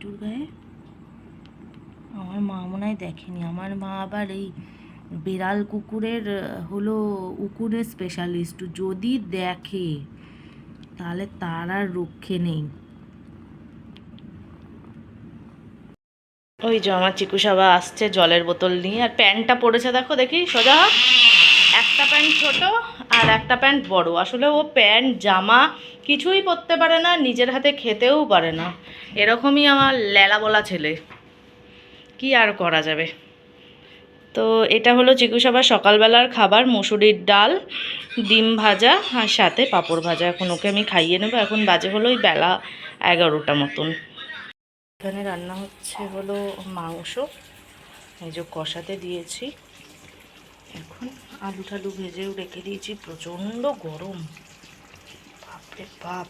ভেটুর গায়ে? আমার মা মনে হয় দেখেনি। আমার মা আবার এই বিড়াল কুকুরের হলো উকুনের স্পেশালিস্ট। যদি দেখে তাহলে তার আর রক্ষে নেই। ওই যে আমার চিকু সাবা আসছে জলের বোতল নিয়ে, আর প্যান্টটা পরেছে দেখো, দেখি সোজা। একটা প্যান্ট ছোট আর একটা প্যান্ট বড়। আসলে ও প্যান্ট জামা কিছুই পরতে পারে না, নিজের হাতে খেতেও পারে না। এরকমই আমার ল্যালা বলা ছেলে, কি আর করা যাবে। তো এটা হলো চিকু সাবার সকালবেলার খাবার, মুসুরির ডাল, ডিম ভাজা আর সাথে পাঁপড় ভাজা। এখন ওকে আমি খাইয়ে নেবো। এখন বাজে হলো ওই বেলা 11টা মতন। এখানে রান্না হচ্ছে হলো মাংস, এই যে কষাতে দিয়েছি। এখন আলু টালু ভেজেও রেখে দিয়েছি। প্রচণ্ড গরম, বাপরে বাপ।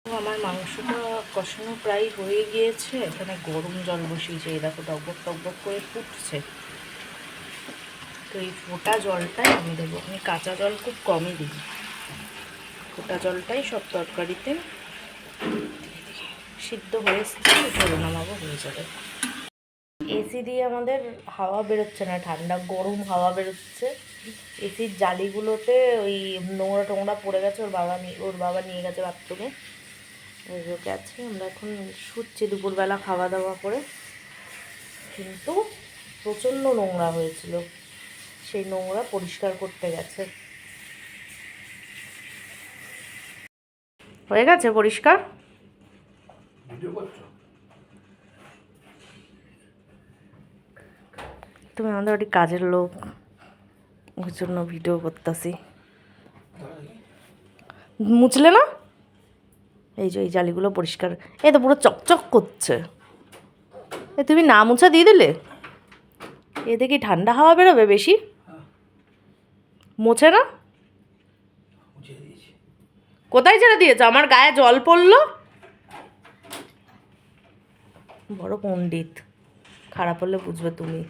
আমার মাংসটা কষানো প্রায় হয়ে গিয়েছে। এখানে গরম জল বসিয়েছে, এই দেখো টকবক টকবক করে ফুটছে। তো এই ফোটা জলটাই আমি দেবো। আমি কাঁচা জল খুব কমই দিই, ফোটা জলটাই সব তরকারিতে সিদ্ধ হয়ে এসছে। ধরে নামাবো, হয়ে যাবে। এসি দিয়ে আমাদের হাওয়া বেরোচ্ছে না, ঠান্ডা গরম হাওয়া বেরোচ্ছে। এসির জালিগুলোতে ওই নোংরা টোংরা পড়ে গেছে। ওর বাবা নিয়ে গেছে বাথরুমে, ওকে আছে। আমরা এখন শুচ্ছি দুপুরবেলা খাওয়া দাওয়া করে, কিন্তু প্রচণ্ড নোংরা হয়েছিল, সেই নোংরা পরিষ্কার করতে গেছে। হয়ে গেছে পরিষ্কার। তুমি আমাদের বাড়ির কাজের লোক, ওর জন্য ভিডিও করতেছি। মুছলে না? এই যে এই জালিগুলো পরিষ্কার, এই তো পুরো চকচক করছে। এ তুমি না মুছা দিয়ে দিলে, এতে কি ঠান্ডা হাওয়া বেরোবে বেশি? মোছে না? কোথায় ছেড়ে দিয়েছো? আমার গায়ে জল পড়লো। বড় পণ্ডিত, খারাপ হলে বুঝবে তুমি।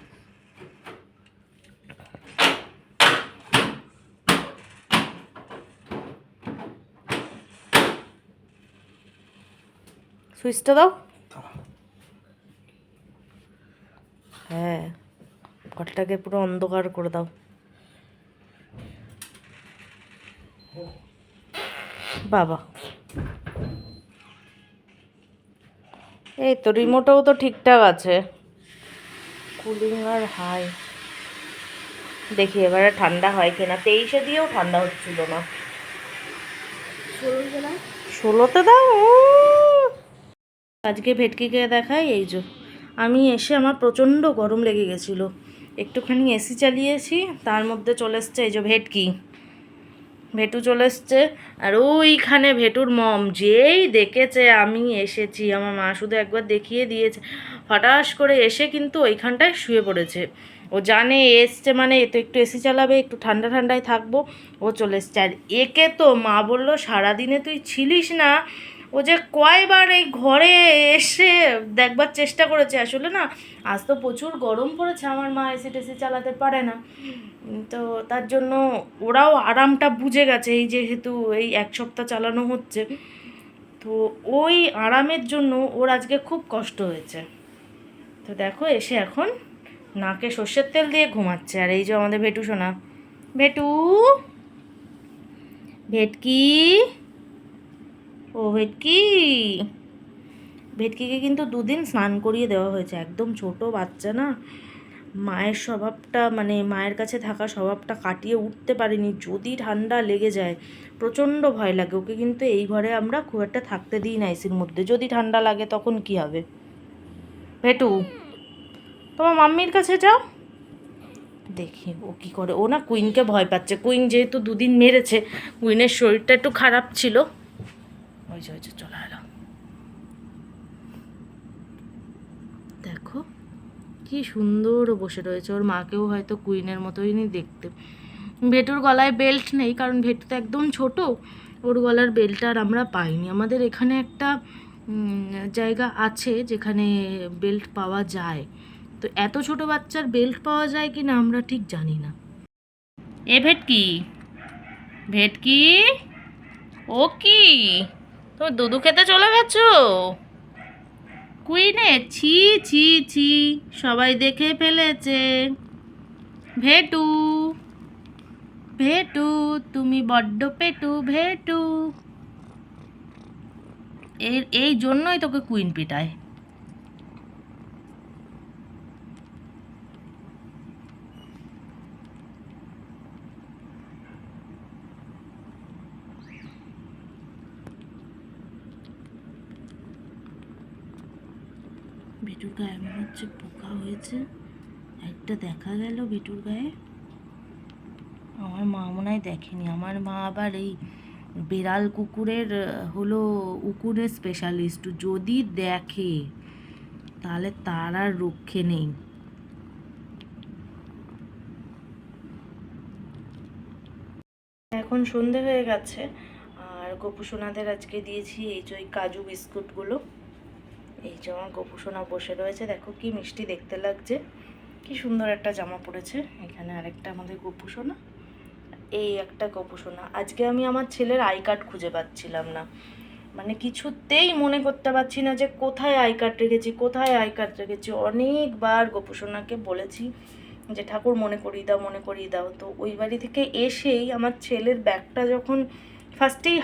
সুইচটা দাও। হ্যাঁ, ঘরটাকে পুরো অন্ধকার করে দাও। বাবা, এই তো রিমোটও তো ঠিকঠাক আছে, কুলিং আর হাই। দেখি এবারে ঠান্ডা হয় কিনা। 23-এ দিয়েও ঠান্ডা হচ্ছিল না। 16তে দাও। আজকে ভেটকিকে দেখাই। এই যে আমি এসে আমার প্রচণ্ড গরম লেগে গেছিলো, একটুখানি এসি চালিয়েছি, তার মধ্যে চলে এসছে এই যে ভেটু চলে এসছে। আর ওইখানে ভেটুর মম যেই দেখেছে আমি এসেছি, আমার মা শুধু একবার দেখিয়ে দিয়েছে, হঠাৎ করে এসে কিন্তু ওইখানটায় শুয়ে পড়েছে। ও জানে এসছে মানে এ তো একটু এসি চালাবে, একটু ঠান্ডা ঠান্ডায় থাকবো, ও চলে এসছে। আর একে তো মা বললো সারাদিনে তুই ছিলিস না। ও যে কয়বার এই ঘরে এসে দেখবার চেষ্টা করেছে। আসলে না, আজ তো প্রচুর গরম পড়েছে, আমার মা এসি টেসি চালাতে পারে না, তো তার জন্য ওরাও আরামটা বুঝে গেছে, এই যেহেতু এই 1 সপ্তাহ চালানো হচ্ছে, তো ওই আরামের জন্য ওর আজকে খুব কষ্ট হয়েছে। তো দেখো এসে এখন নাকে সর্ষের তেল দিয়ে ঘুমাচ্ছে। আর এই যে আমাদের ভেটু সোনা, ভেটু, ভেটকি, ও ভেটকি। ভেটকিকে কিন্তু 2 দিন স্নান করিয়ে দেওয়া হয়েছে। একদম ছোট বাচ্চা না, মায়ের স্বভাবটা মানে মায়ের কাছে থাকা স্বভাবটা কাটিয়ে উঠতে পারেনি। যদি ঠান্ডা লেগে যায় প্রচণ্ড ভয় লাগে ওকে, কিন্তু এই ঘরে আমরা খুব একটা থাকতে দিই না এসির মধ্যে। যদি ঠান্ডা লাগে তখন কি হবে? ভেটু, তোমার মাম্মির কাছে যাও। দেখি ও কী করে। ও না কুইনকে ভয় পাচ্ছে। কুইন যেহেতু 2 দিন মেরেছে, কুইনের শরীরটা একটু খারাপ ছিল। ওই যে চলে এলো, দেখো কি সুন্দর বসে রয়েছে। ওর মাকেও হয়তো কুইনের মতোই দেখতে। ভেটুর গলায় বেল্ট নেই, কারণ ভেটু তো একদম ছোট, ওর গলার বেল্ট আর আমরা পাইনি। আমাদের এখানে একটা জায়গা আছে যেখানে বেল্ট পাওয়া যায়, তো এত ছোট বাচ্চার বেল্ট পাওয়া যায় কি না আমরা ঠিক জানি না। এ ভেটকি, ভেটকি, ও কি তুমি দুধু খেতে চলে গেছো? কুইনে, ছি ছি ছি, সবাই দেখে ফেলেছে। ভেটু, ভেটু, তুমি বড্ড পেটু ভেটু। এই জন্যই তোকে কুইন পিটায়। ভেটুর গায়ে মনে হচ্ছে পোকা হয়েছে, একটা দেখা গেল ভেটুর গায়ে। আমার মা মনে হয় দেখেনি, আমার মা আবার এই বেড়াল কুকুরের হলো উকুনের স্পেশালিস্ট, যদি দেখে তাহলে তার আর রক্ষে নেই। এখন সন্ধে হয়ে গেছে, আর গোপুসোনাদের আজকে দিয়েছি এই যে ওই কাজু বিস্কুটগুলো। এই যে আমার গোপুসোনা বসে রয়েছে, দেখো কি মিষ্টি দেখতে লাগছে, কি সুন্দর একটা জামা পরেছে। এখানে আরেকটা আমাদের গোপুসোনা, এই একটা গোপুসোনা। আজকে আমি আমার ছেলের আই কার্ড খুঁজে পাচ্ছিলাম না, মানে কিছুতেই মনে করতে পারছি না যে কোথায় আই কার্ড রেখেছি, কোথায় আই কার্ড রেখেছি। অনেকবার গোপুসোনাকে বলেছি যে ঠাকুর মনে করিয়ে দাও, মনে করিয়ে দাও। তো ওই বাড়ি থেকে এসেই আমার ছেলের ব্যাগটা যখন ফার্স্টেই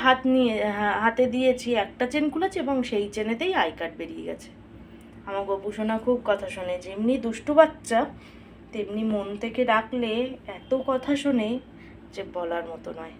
হাতে দিয়েছি, একটা চেন খুলেছে এবং সেই চেনেতেই আই কার্ড বেরিয়ে গেছে। আমার গোপুসোনা খুব কথা শোনে, যেমনি দুষ্টু বাচ্চা তেমনি মন থেকে ডাকলে এত কথা শোনে যে বলার মতো নয়।